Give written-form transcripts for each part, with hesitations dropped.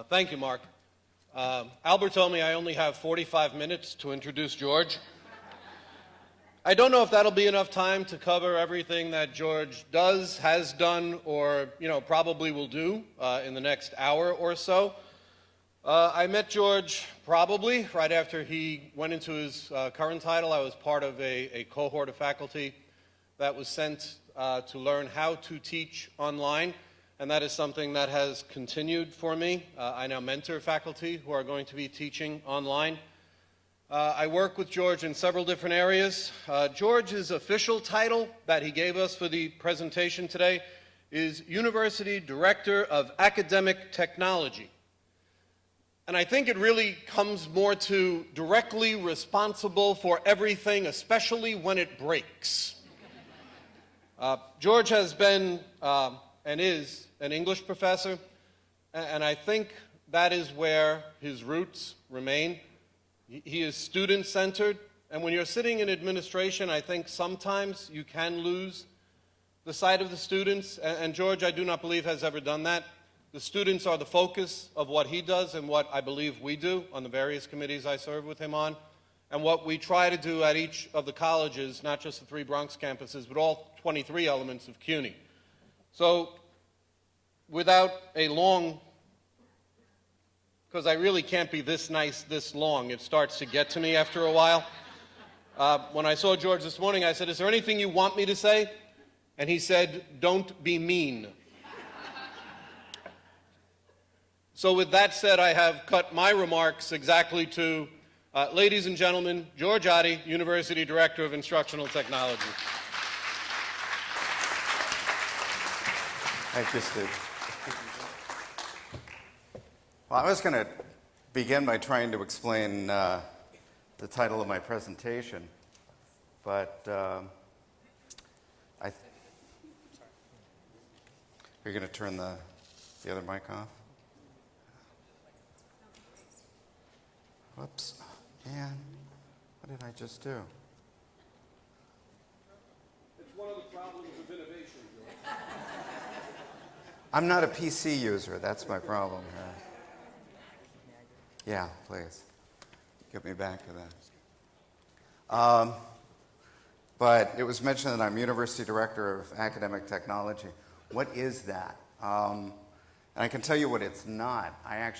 Thank you, Mark. Albert told me I only have 45 minutes to introduce George. I don't know if that'll be enough time to cover everything that George does, has done, or probably will do in the next hour or so. I met George probably right after he went into his current title. I was part of a cohort of faculty that was sent to learn how to teach online, and that is something that has continued for me. I now mentor faculty who are going to be teaching online. I work with George in several different areas. George's official title that he gave us for the presentation today is University Director of Academic Technology. And I think it really comes more to directly responsible for everything, especially when it breaks. George has been and is an English professor, and I think that is where his roots remain. He is student-centered, and when you're sitting in administration, I think sometimes you can lose the sight of the students, and George, I do not believe, has ever done that. The students are the focus of what he does and what I believe we do on the various committees I serve with him on, and what we try to do at each of the colleges, not just the 3 Bronx campuses, but all 23 elements of CUNY. So, without a long, because I really can't be this nice this long, it starts to get to me after a while. When I saw George this morning, I said, "Is there anything you want me to say?" And he said, "Don't be mean." So with that said, I have cut my remarks exactly to, ladies and gentlemen, George Otte, University Director of Instructional Technology. Thank you, Steve. Well, I was going to begin by trying to explain the title of my presentation, but you're going to turn the other mic off? Whoops. Man, what did I just do? It's one of the problems of innovation, George. I'm not a PC user. That's my problem here. Yeah, please. Get me back to that. But it was mentioned that I'm University Director of Academic Technology. What is that? And I can tell you what it's not. I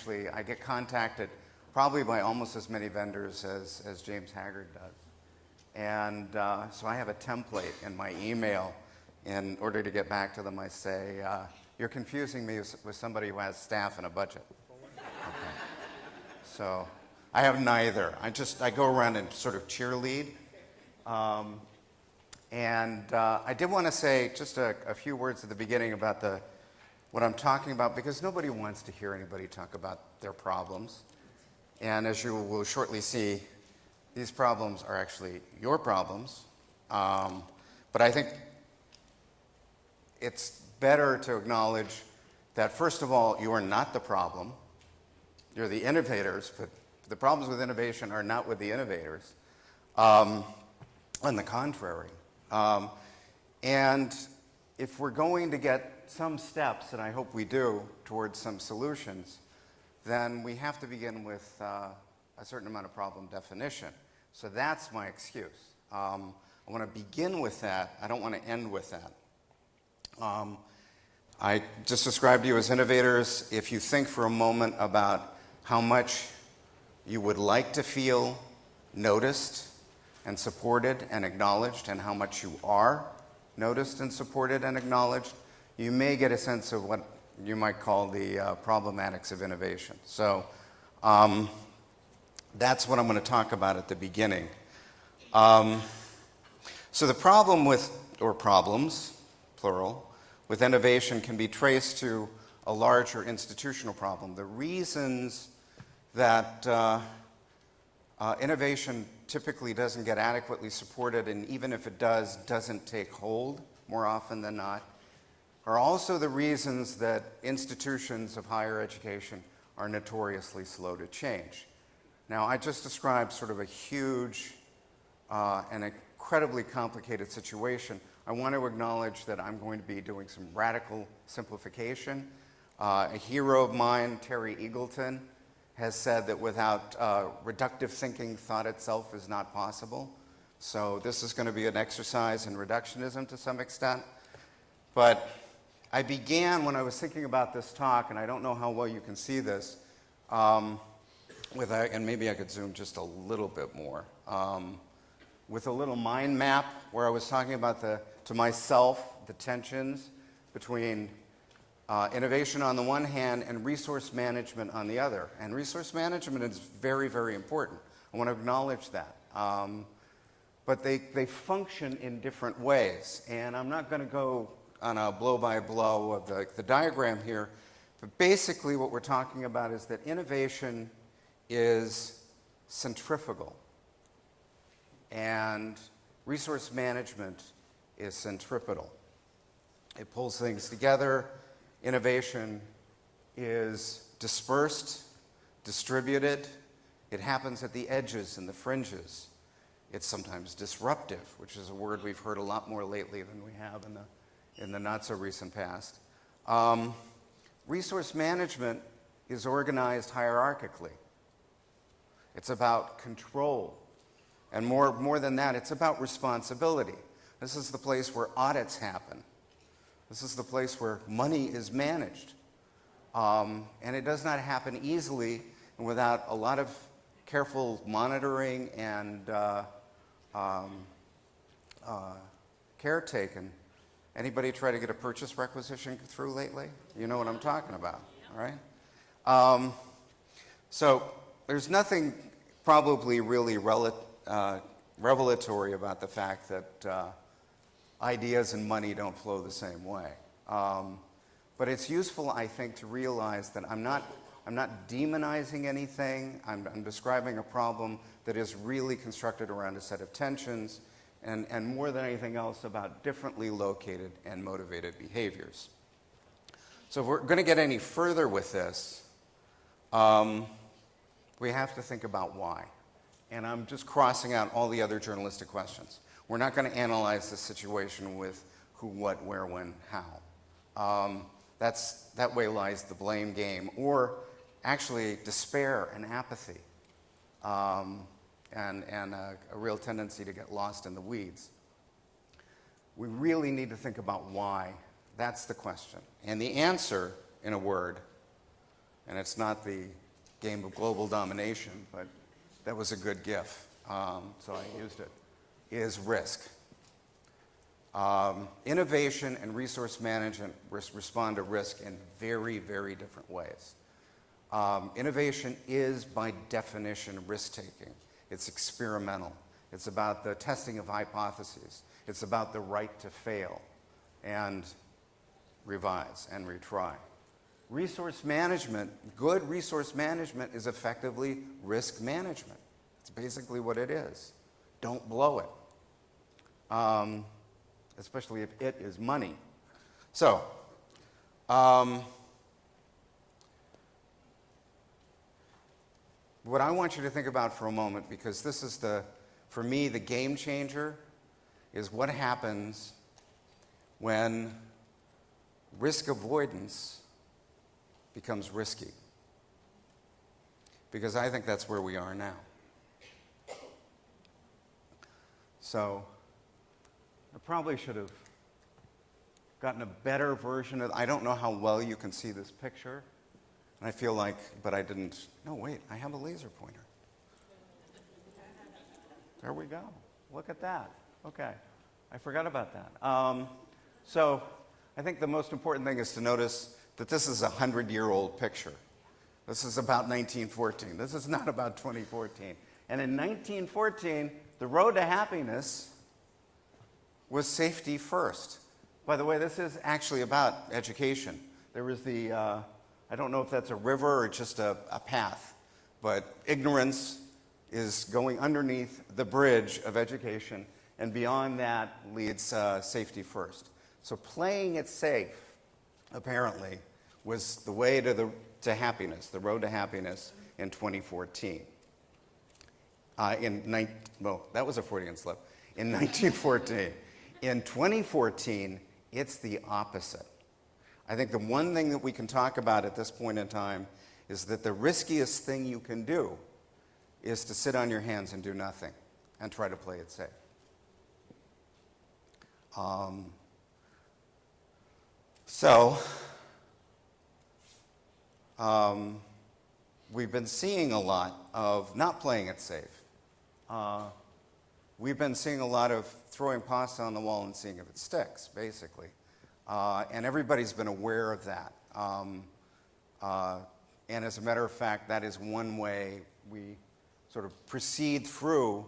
get contacted probably by almost as many vendors as James Haggard does. And so I have a template in my email. In order to get back to them, I say, you're confusing me with somebody who has staff and a budget. Okay. So I have neither. I go around and sort of cheerlead. And I did want to say just a few words at the beginning about what I'm talking about, because nobody wants to hear anybody talk about their problems. And as you will shortly see, these problems are actually your problems. But I think it's better to acknowledge that, first of all, you are not the problem. You're the innovators, but the problems with innovation are not with the innovators. On the contrary. And if we're going to get some steps, and I hope we do, towards some solutions, then we have to begin with a certain amount of problem definition. So that's my excuse. I want to begin with that. I don't want to end with that. I just described you as innovators. If you think for a moment about how much you would like to feel noticed and supported and acknowledged, and how much you are noticed and supported and acknowledged, you may get a sense of what you might call the problematics of innovation. So that's what I'm going to talk about at the beginning. So the problem with, or problems, plural, with innovation can be traced to a larger institutional problem. The reasons that innovation typically doesn't get adequately supported, and even if it does, doesn't take hold more often than not, are also the reasons that institutions of higher education are notoriously slow to change. Now, I just described sort of a huge and incredibly complicated situation. I want to acknowledge that I'm going to be doing some radical simplification. A hero of mine, Terry Eagleton, has said that without reductive thinking, thought itself is not possible. So this is going to be an exercise in reductionism to some extent. But I began when I was thinking about this talk, and I don't know how well you can see this, and maybe I could zoom just a little bit more, with a little mind map where I was talking about to myself the tensions between innovation on the one hand and resource management on the other. And resource management is very, very important. I want to acknowledge that. But they function in different ways. And I'm not going to go on a blow-by-blow of the diagram here. But basically what we're talking about is that innovation is centrifugal. And resource management is centripetal. It pulls things together. Innovation is dispersed, distributed. It happens at the edges and the fringes. It's sometimes disruptive, which is a word we've heard a lot more lately than we have in the not-so-recent past. Resource management is organized hierarchically. It's about control. And more than that, it's about responsibility. This is the place where audits happen. This is the place where money is managed. And it does not happen easily and without a lot of careful monitoring and care taken. Anybody try to get a purchase requisition through lately? You know what I'm talking about, all right? So there's nothing probably really revelatory about the fact that ideas and money don't flow the same way. But it's useful, I think, to realize that I'm not demonizing anything. I'm describing a problem that is really constructed around a set of tensions and more than anything else about differently located and motivated behaviors. So if we're going to get any further with this, we have to think about why. And I'm just crossing out all the other journalistic questions. We're not going to analyze the situation with who, what, where, when, how. That way lies the blame game, or actually despair and apathy, and a real tendency to get lost in the weeds. We really need to think about why. That's the question. And the answer, in a word, and it's not the game of global domination, but that was a good GIF, so I used it, is risk. Innovation and resource management respond to risk in very, very different ways. Innovation is, by definition, risk-taking. It's experimental. It's about the testing of hypotheses. It's about the right to fail and revise and retry. Resource management, good resource management, is effectively risk management. It's basically what it is. Don't blow it, especially if it is money. So, what I want you to think about for a moment, because this is for me, the game changer, is what happens when risk avoidance becomes risky. Because I think that's where we are now. So, I probably should have gotten a better version of, I don't know how well you can see this picture. And I feel like, but I didn't, no wait, I have a laser pointer. There we go. Look at that. Okay, I forgot about that. So I think the most important thing is to notice that this is a 100-year-old picture. This is about 1914. This is not about 2014. And in 1914, the road to happiness was safety first. By the way, this is actually about education. There was I don't know if that's a river or just a path, but ignorance is going underneath the bridge of education, and beyond that leads safety first. So playing it safe, apparently, was the way to happiness, the road to happiness in 2014. That was a Freudian slip. In 1914. In 2014, it's the opposite. I think the one thing that we can talk about at this point in time is that the riskiest thing you can do is to sit on your hands and do nothing and try to play it safe. We've been seeing a lot of not playing it safe. We've been seeing a lot of throwing pasta on the wall and seeing if it sticks, basically. And everybody's been aware of that. And as a matter of fact, that is one way we sort of proceed through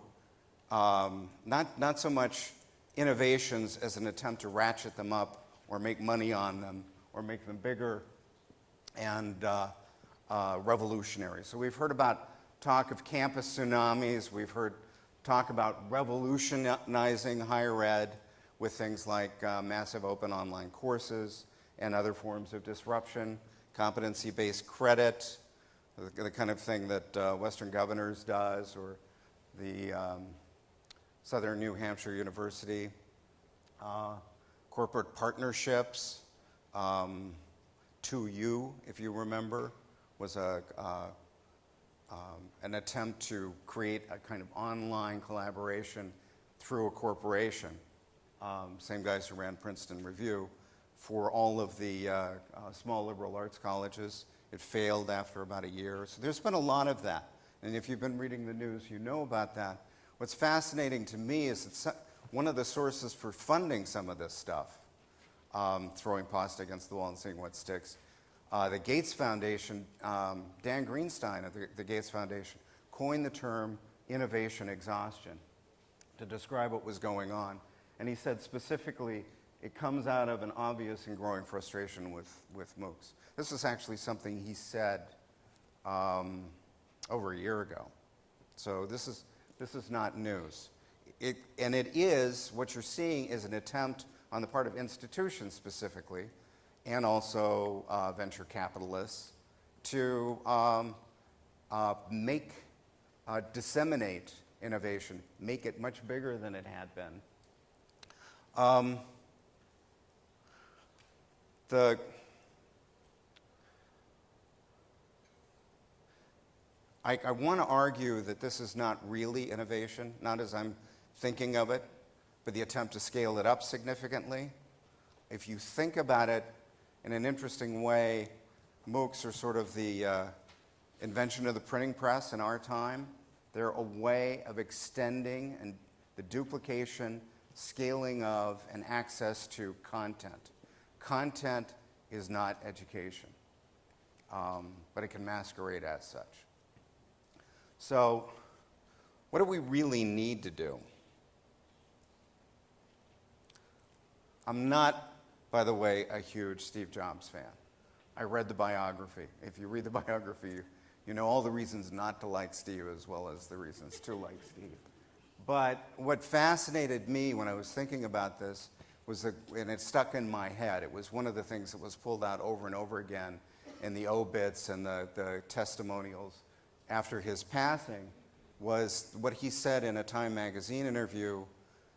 not so much innovations as an attempt to ratchet them up or make money on them or make them bigger and revolutionary. So we've heard about talk of campus tsunamis. We've heard talk about revolutionizing higher ed with things like massive open online courses and other forms of disruption, competency-based credit, the kind of thing that Western Governors does, or the Southern New Hampshire University, corporate partnerships. 2U, if you remember, was an attempt to create a kind of online collaboration through a corporation. Same guys who ran Princeton Review for all of the small liberal arts colleges. It failed after about a year. So there's been a lot of that. And if you've been reading the news, you know about that. What's fascinating to me is that one of the sources for funding some of this stuff, throwing pasta against the wall and seeing what sticks, the Gates Foundation, Dan Greenstein of the Gates Foundation, coined the term innovation exhaustion to describe what was going on. And he said specifically, it comes out of an obvious and growing frustration with MOOCs. This is actually something he said over a year ago. So this is not news. And it is, what you're seeing is an attempt on the part of institutions specifically, and also venture capitalists, to disseminate innovation, make it much bigger than it had been. I want to argue that this is not really innovation, not as I'm thinking of it, but the attempt to scale it up significantly. If you think about it in an interesting way, MOOCs are sort of the invention of the printing press in our time. They're a way of extending and the duplication, scaling of, and access to content. Content is not education, but it can masquerade as such. So, what do we really need to do? I'm not, by the way, a huge Steve Jobs fan. I read the biography. If you read the biography, you know all the reasons not to like Steve as well as the reasons to like Steve. But what fascinated me when I was thinking about this was, and it stuck in my head, it was one of the things that was pulled out over and over again in the obits and the testimonials after his passing, was what he said in a Time magazine interview: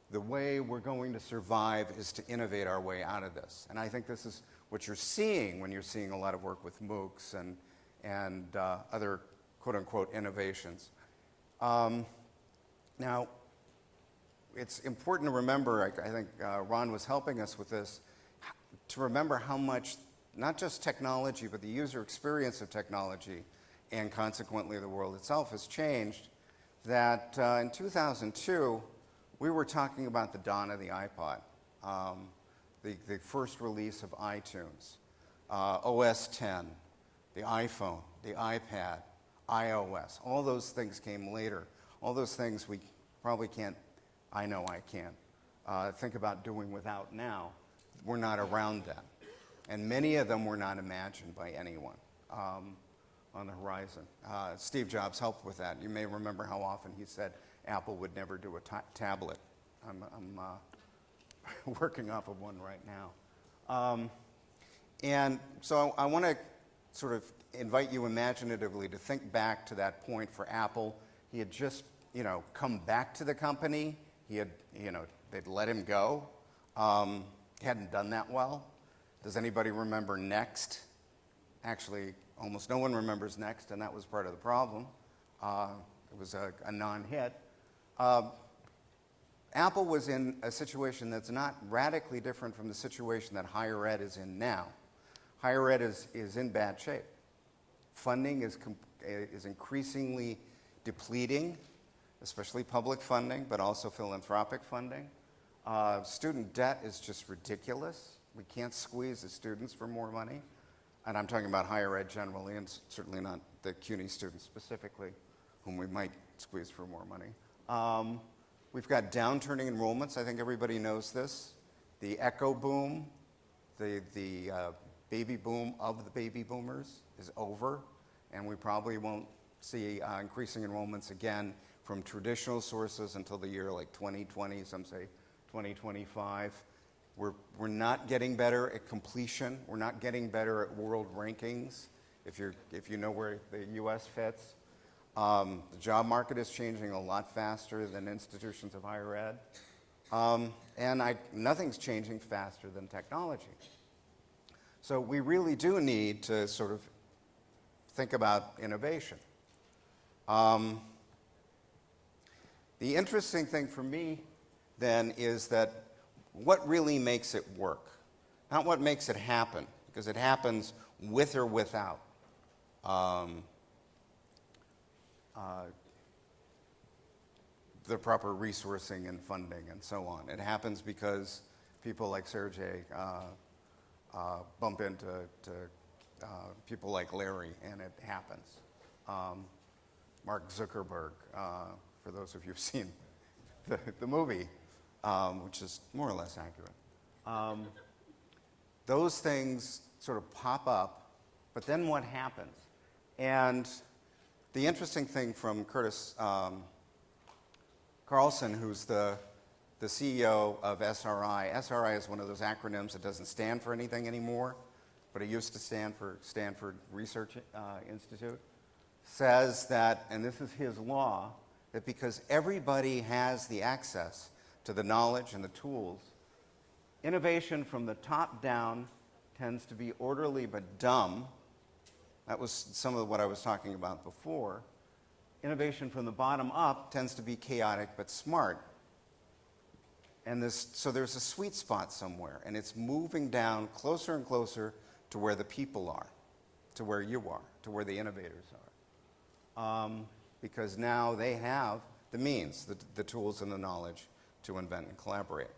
the way we're going to survive is to innovate our way out of this. And I think this is what you're seeing when you're seeing a lot of work with MOOCs and other quote-unquote innovations. Now, it's important to remember, I think Ron was helping us with this, to remember how much, not just technology, but the user experience of technology, and consequently the world itself, has changed. That in 2002, we were talking about the dawn of the iPod, the first release of iTunes, OS 10, the iPhone, the iPad, iOS. All those things came later. All those things we probably can't, I know I can't, think about doing without now. We're not around then. And many of them were not imagined by anyone on the horizon. Steve Jobs helped with that. You may remember how often he said Apple would never do a tablet. I'm working off of one right now. And so I want to sort of invite you imaginatively to think back to that point for Apple. He had just, come back to the company. He had, they'd let him go. He hadn't done that well. Does anybody remember Next? Actually, almost no one remembers Next, and that was part of the problem. It was a non-hit. Apple was in a situation that's not radically different from the situation that higher ed is in now. Higher ed is in bad shape. Funding is increasingly depleting, especially public funding, but also philanthropic funding. Student debt is just ridiculous. We can't squeeze the students for more money. And I'm talking about higher ed generally, and certainly not the CUNY students specifically, whom we might squeeze for more money. We've got downturning enrollments. I think everybody knows this. The echo boom, the baby boom of the baby boomers is over, and we probably won't see increasing enrollments again from traditional sources until the year like 2020, some say 2025. We're not getting better at completion. We're not getting better at world rankings, if you know where the U.S. fits. The job market is changing a lot faster than institutions of higher ed. And nothing's changing faster than technology. So we really do need to sort of think about innovation. The interesting thing for me then is that what really makes it work, not what makes it happen, because it happens with or without the proper resourcing and funding and so on. It happens because people like Sergey bump into people like Larry, and it happens. Mark Zuckerberg, for those of you who've seen the movie, which is more or less accurate. Those things sort of pop up, but then what happens? And the interesting thing from Curtis Carlson, who's the CEO of SRI. SRI is one of those acronyms that doesn't stand for anything anymore, but it used to stand for Stanford Research Institute, says that, and this is his law, that because everybody has the access to the knowledge and the tools, innovation from the top down tends to be orderly but dumb. That was some of what I was talking about before. Innovation from the bottom up tends to be chaotic but smart. And so there's a sweet spot somewhere, and it's moving down closer and closer to where the people are, to where you are, to where the innovators are. Because now they have the means, the tools and the knowledge to invent and collaborate.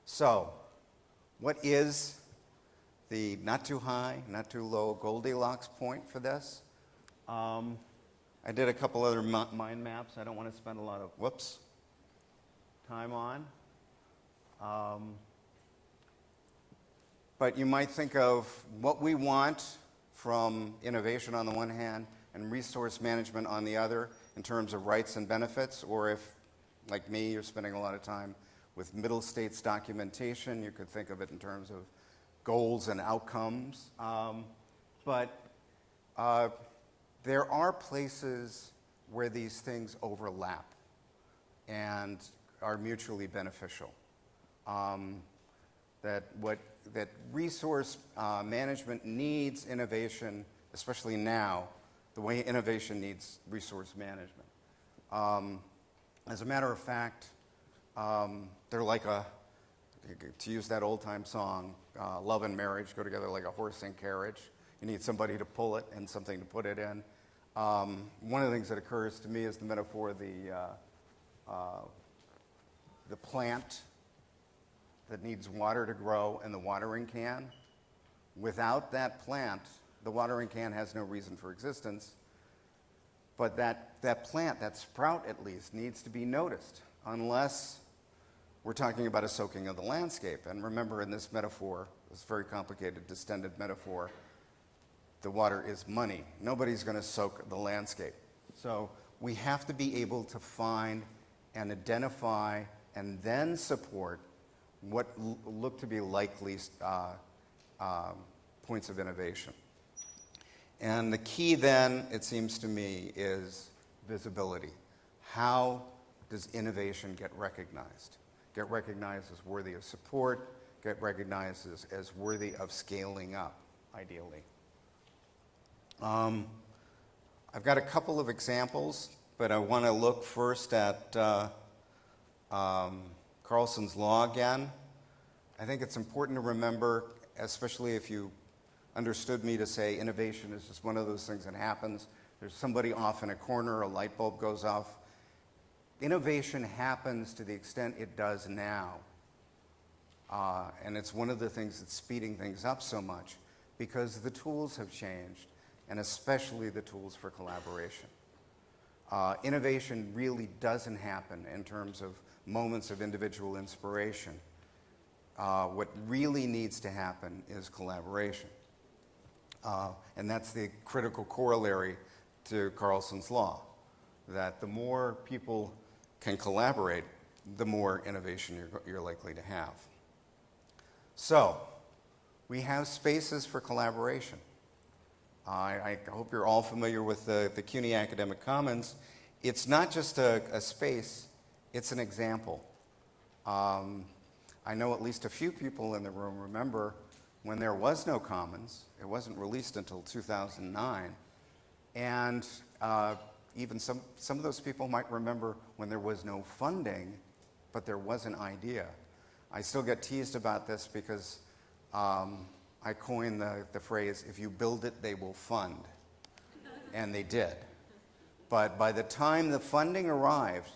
So, what is the not too high, not too low Goldilocks point for this? I did a couple other mind maps I don't want to spend a lot of time on. But you might think of what we want from innovation on the one hand and resource management on the other in terms of rights and benefits, or if, like me, you're spending a lot of time with middle states documentation, you could think of it in terms of goals and outcomes. But there are places where these things overlap and are mutually beneficial. That resource management needs innovation, especially now, the way innovation needs resource management. As a matter of fact, they're like to use that old-time song, love and marriage go together like a horse and carriage. You need somebody to pull it and something to put it in. One of the things that occurs to me is the metaphor of the plant that needs water to grow and the watering can. Without that plant, the watering can has no reason for existence. But that plant, that sprout at least, needs to be noticed, unless we're talking about a soaking of the landscape. And remember, in this metaphor, this very complicated, distended metaphor, the water is money. Nobody's going to soak the landscape. So we have to be able to find and identify and then support what look to be likely points of innovation. And the key then, it seems to me, is visibility. How does innovation get recognized? Get recognized as worthy of support, get recognized as worthy of scaling up, ideally. I've got a couple of examples, but I want to look first at Carlson's Law again. I think it's important to remember, especially if you understood me to say innovation is just one of those things that happens. There's somebody off in a corner, a light bulb goes off. Innovation happens to the extent it does now. And it's one of the things that's speeding things up so much because the tools have changed, and especially the tools for collaboration. Innovation really doesn't happen in terms of moments of individual inspiration. What really needs to happen is collaboration. And that's the critical corollary to Carlson's Law, that the more people can collaborate, the more innovation you're likely to have. So, we have spaces for collaboration. I hope you're all familiar with the CUNY Academic Commons. It's not just a space, it's an example. I know at least a few people in the room remember when there was no Commons. It wasn't released until 2009. And even some of those people might remember when there was no funding, but there was an idea. I still get teased about this because I coined the phrase, if you build it, they will fund. And they did. But by the time the funding arrived,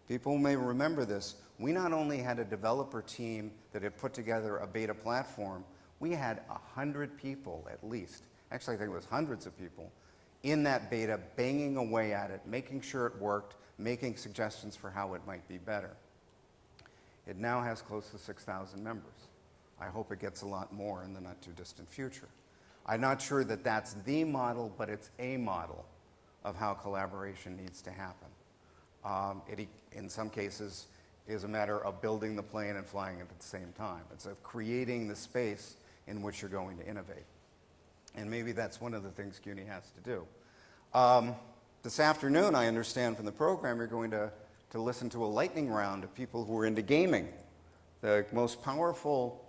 people may remember this, we not only had a developer team that had put together a beta platform, we had 100 people at least, actually I think it was hundreds of people, in that beta banging away at it, making sure it worked, making suggestions for how it might be better. It now has close to 6,000 members. I hope it gets a lot more in the not too distant future. I'm not sure that that's the model, but it's a model of how collaboration needs to happen. It, in some cases, is a matter of building the plane and flying it at the same time. It's of creating the space in which you're going to innovate. And maybe that's one of the things CUNY has to do. This afternoon, I understand from the program, you're going to listen to a lightning round of people who are into gaming. The most powerful,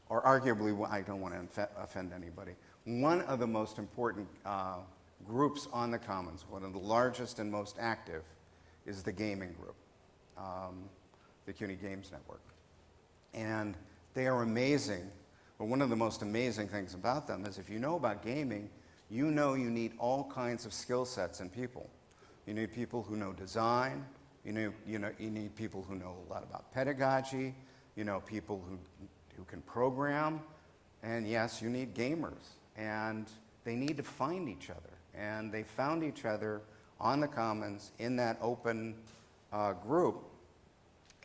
or arguably, I don't want to offend anybody, one of the most important groups on the Commons, one of the largest and most active, is the gaming group, the CUNY Games Network. And they are amazing, but one of the most amazing things about them is if you know about gaming, you know you need all kinds of skill sets in people. You need people who know design, you need people who know a lot about pedagogy, you know people who can program, and yes, you need gamers. And they need to find each other. And they found each other on the Commons in that open group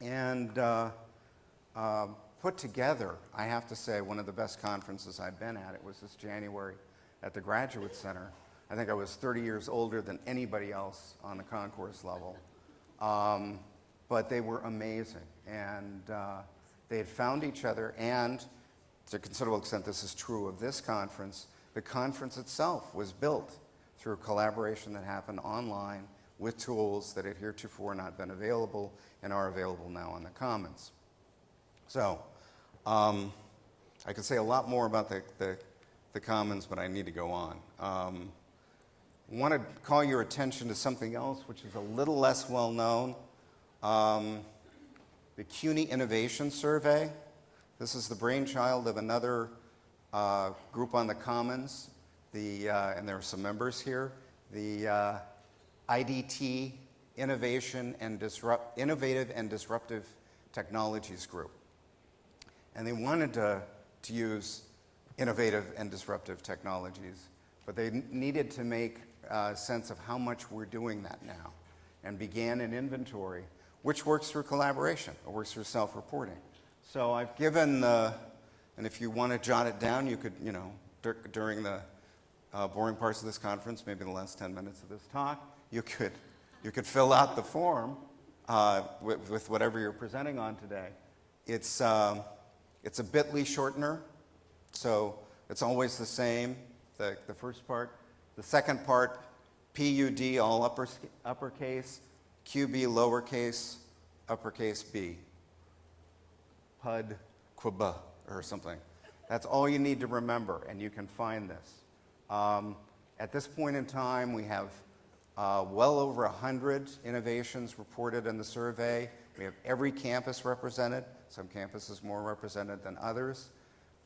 and put together, I have to say, one of the best conferences I've been at. It was this January at the Graduate Center. I think I was 30 years older than anybody else on the concourse level. But they were amazing. And they had found each other, and to a considerable extent this is true of this conference, the conference itself was built through collaboration that happened online with tools that had heretofore not been available and are available now on the Commons. So, I could say a lot more about the Commons, but I need to go on. I want to call your attention to something else which is a little less well known. The CUNY Innovation Survey. This is the brainchild of another group on the Commons, and there are some members here, the IDT, Innovative and Disruptive Technologies Group. And they wanted to use innovative and disruptive technologies, but they needed to make sense of how much we're doing that now, and began an inventory, which works through collaboration, or works through self-reporting. So I've given, and if you want to jot it down, you could, during the boring parts of this conference, maybe the last 10 minutes of this talk, you could fill out the form with whatever you're presenting on today. It's a bit.ly shortener, so it's always the same, the first part. The second part, PUD, all uppercase, QB, lowercase, uppercase B. PUD, QB, or something. That's all you need to remember, and you can find this. At this point in time, we have well over 100 innovations reported in the survey. We have every campus represented, some campuses more represented than others.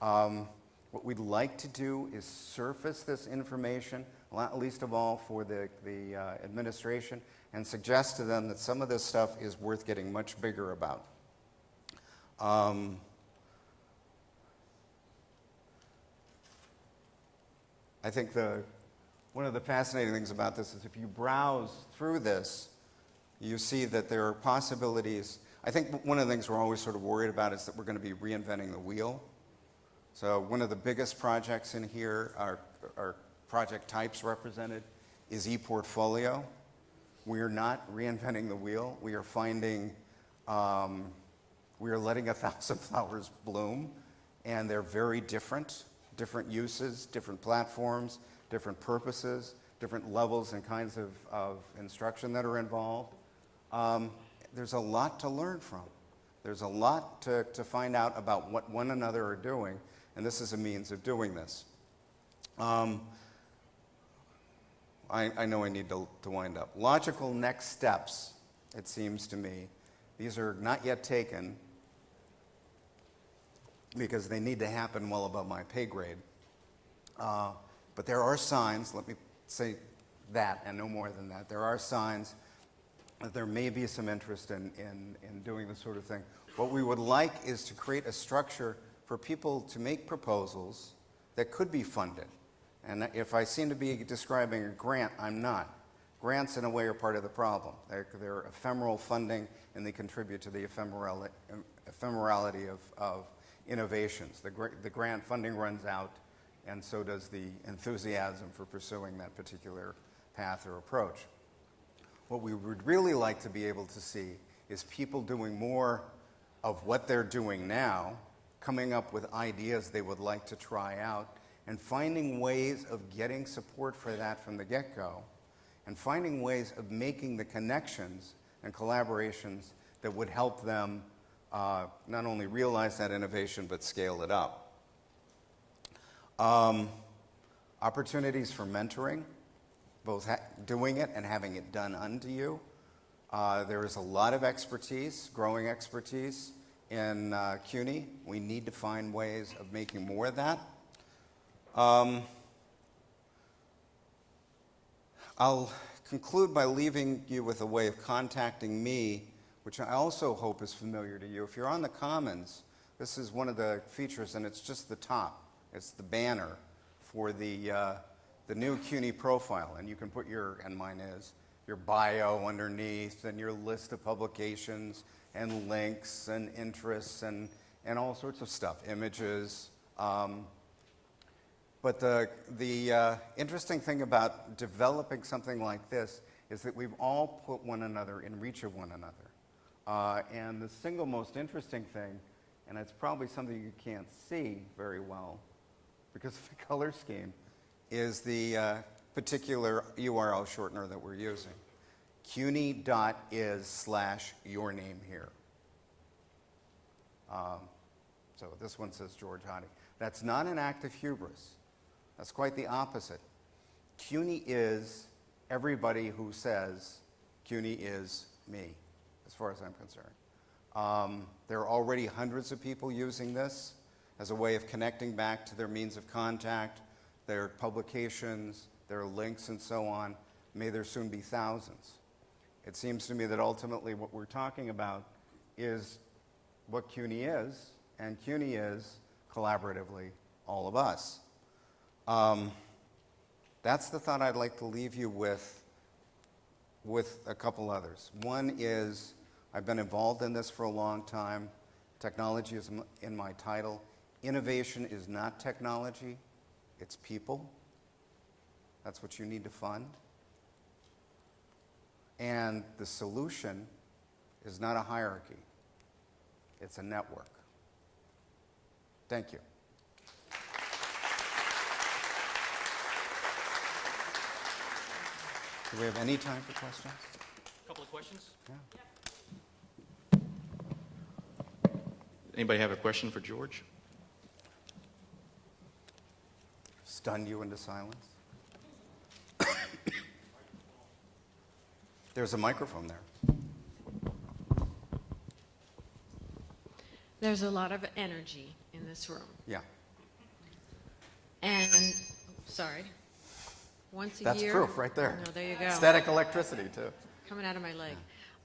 What we'd like to do is surface this information, not least of all for the administration, and suggest to them that some of this stuff is worth getting much bigger about. I think one of the fascinating things about this is if you browse through this, you see that there are possibilities. I think one of the things we're always sort of worried about is that we're going to be reinventing the wheel. So one of the biggest projects in here, our project types represented, is ePortfolio. We are not reinventing the wheel. We are finding, we are letting 1,000 flowers bloom, and they're very different uses, different platforms, different purposes, different levels and kinds of instruction that are involved. There's a lot to learn from. There's a lot to find out about what one another are doing, and this is a means of doing this. I know I need to wind up. Logical next steps, it seems to me. These are not yet taken because they need to happen well above my pay grade. But there are signs, let me say that and no more than that. There are signs that there may be some interest in doing this sort of thing. What we would like is to create a structure for people to make proposals that could be funded. And if I seem to be describing a grant, I'm not. Grants, in a way, are part of the problem. They're ephemeral funding, and they contribute to the ephemerality of innovations. The grant funding runs out, and so does the enthusiasm for pursuing that particular path or approach. What we would really like to be able to see is people doing more of what they're doing now, coming up with ideas they would like to try out, and finding ways of getting support for that from the get-go, and finding ways of making the connections and collaborations that would help them not only realize that innovation, but scale it up. Opportunities for mentoring, both doing it and having it done unto you. There is a lot of expertise, growing expertise in CUNY. We need to find ways of making more of that. I'll conclude by leaving you with a way of contacting me, which I also hope is familiar to you. If you're on the Commons, this is one of the features, and it's just the top. It's the banner for the new CUNY profile, and you can put and mine is, your bio underneath, and your list of publications, and links, and interests, and all sorts of stuff, images. But the interesting thing about developing something like this is that we've all put one another in reach of one another. And the single most interesting thing, and it's probably something you can't see very well because of the color scheme, is the particular URL shortener that we're using. CUNY.is/your name here. So this one says George Otte. That's not an act of hubris. That's quite the opposite. CUNY is everybody who says CUNY is me, as far as I'm concerned. There are already hundreds of people using this as a way of connecting back to their means of contact, their publications, their links, and so on. May there soon be thousands. It seems to me that ultimately what we're talking about is what CUNY is, and CUNY is, collaboratively, all of us. That's the thought I'd like to leave you with a couple others. One is, I've been involved in this for a long time. Technology is in my title. Innovation is not technology, it's people. That's what you need to fund. And the solution is not a hierarchy, it's a network. Thank you. Do we have any time for questions? A couple of questions. Yeah. Anybody have a question for George? stunned you into silence? There's a microphone there. There's a lot of energy in this room. Yeah, And, sorry, once a that's year. proof right there. No, there you go. Static electricity, too. Coming out of my leg.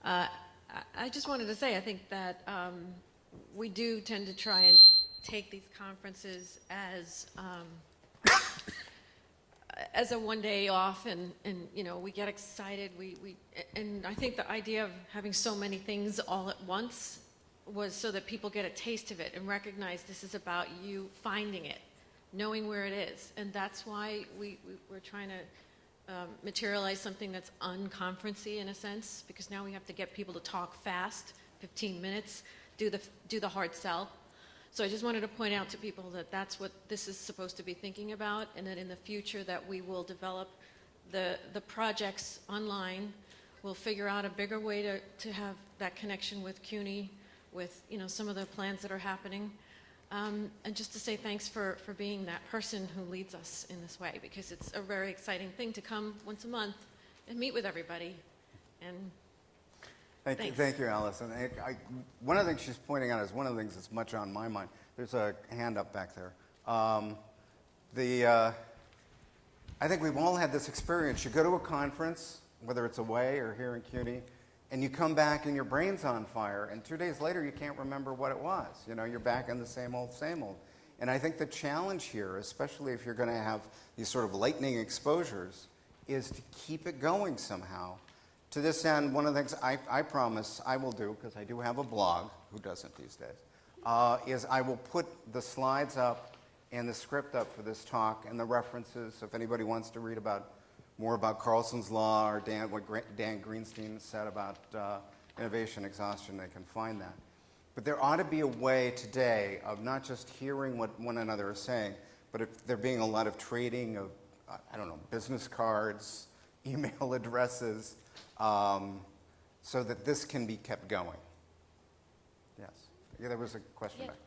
I just wanted to say, I think that we do tend to try and take these conferences as a one day off, and you know, we get excited. And I think the idea of having so many things all at once was so that people get a taste of it and recognize this is about you finding it, knowing where it is. And that's why we're trying to materialize something that's unconferencey in a sense, because now we have to get people to talk fast, 15 minutes, do the hard sell. So I just wanted to point out to people that that's what this is supposed to be thinking about, and that in the future that we will develop the projects online. We'll figure out a bigger way to have that connection with CUNY, with, you know, some of the plans that are happening. And just to say thanks for being that person who leads us in this way, because it's a very exciting thing to come once a month and meet with everybody. And Thank you, Allison. One of the things she's pointing out is one of the things that's much on my mind. There's a hand up back there. I think we've all had this experience. You go to a conference, whether it's away or here in CUNY, and you come back and your brain's on fire, and 2 days later you can't remember what it was. You know, you're back in the same old, same old. And I think the challenge here, especially if you're going to have these sort of lightning exposures, is to keep it going somehow. To this end, one of the things I promise I will do, because I do have a blog, who doesn't these days, is I will put the slides up and the script up for this talk and the references, so if anybody wants to read more about Carlson's Law or what Dan Greenstein said about innovation exhaustion, they can find that. But there ought to be a way today of not just hearing what one another is saying, but there being a lot of trading of, I don't know, business cards, email addresses, so that this can be kept going. Yes. Yeah, there was a question back there.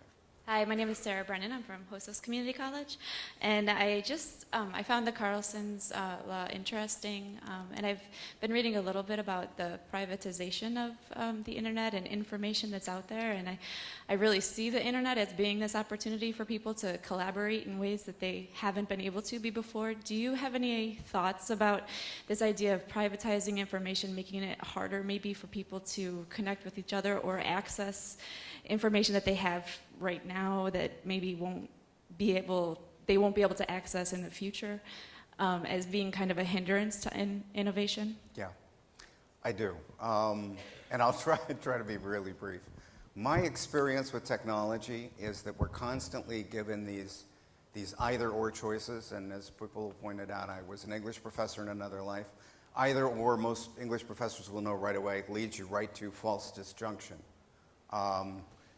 Hi, my name is Sarah Brennan. I'm from Hostos Community College, and I just I found the Carlson's law interesting, and I've been reading a little bit about the privatization of the internet and information that's out there, and I really see the internet as being this opportunity for people to collaborate in ways that they haven't been able to be before. Do you have any thoughts about this idea of privatizing information, making it harder maybe for people to connect with each other or access information that they have right now that maybe they won't be able to access in the future, as being kind of a hindrance to innovation? Yeah, I do. And I'll try to be really brief. My experience with technology is that we're constantly given these either-or choices, and as people pointed out, I was an English professor in another life. Either or, most English professors will know right away, leads you right to false disjunction.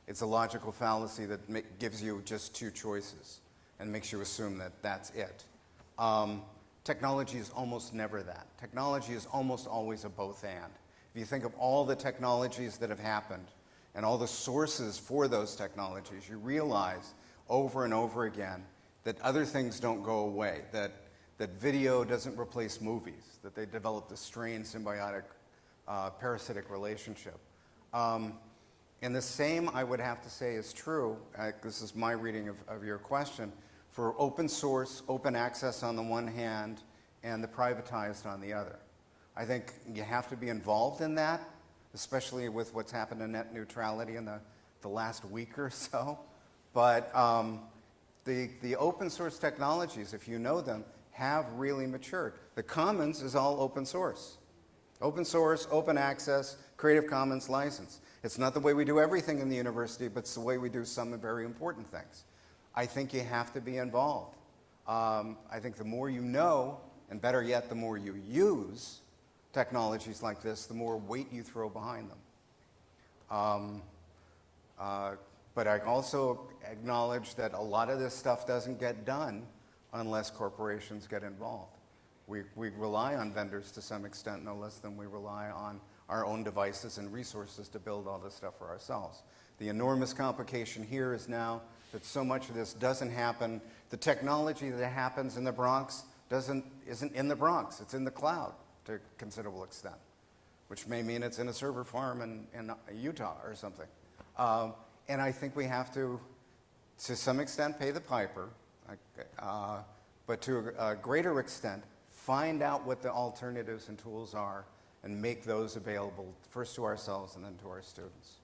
It's a logical fallacy that gives you just two choices and makes you assume that that's it. Technology is almost never that. Technology is almost always a both and. If you think of all the technologies that have happened and all the sources for those technologies, you realize over and over again that other things don't go away, that video doesn't replace movies, that they developed a strange symbiotic parasitic relationship. And the same, I would have to say, is true, this is my reading of your question, for open source, open access on the one hand, and the privatized on the other. I think you have to be involved in that, especially with what's happened to net neutrality in the last week or so. But the open source technologies, if you know them, have really matured. The Commons is all open source. Open source, open access, Creative Commons license. It's not the way we do everything in the university, but it's the way we do some very important things. I think you have to be involved. I think the more you know, and better yet, the more you use technologies like this, the more weight you throw behind them. But I also acknowledge that a lot of this stuff doesn't get done unless corporations get involved. We rely on vendors to some extent, no less than we rely on our own devices and resources to build all this stuff for ourselves. The enormous complication here is now that so much of this doesn't happen. The technology that happens in the Bronx isn't in the Bronx. It's in the cloud to a considerable extent, which may mean it's in a server farm in Utah or something. And I think we have to some extent, pay the piper, but to a greater extent, find out what the alternatives and tools are and make those available first to ourselves and then to our students.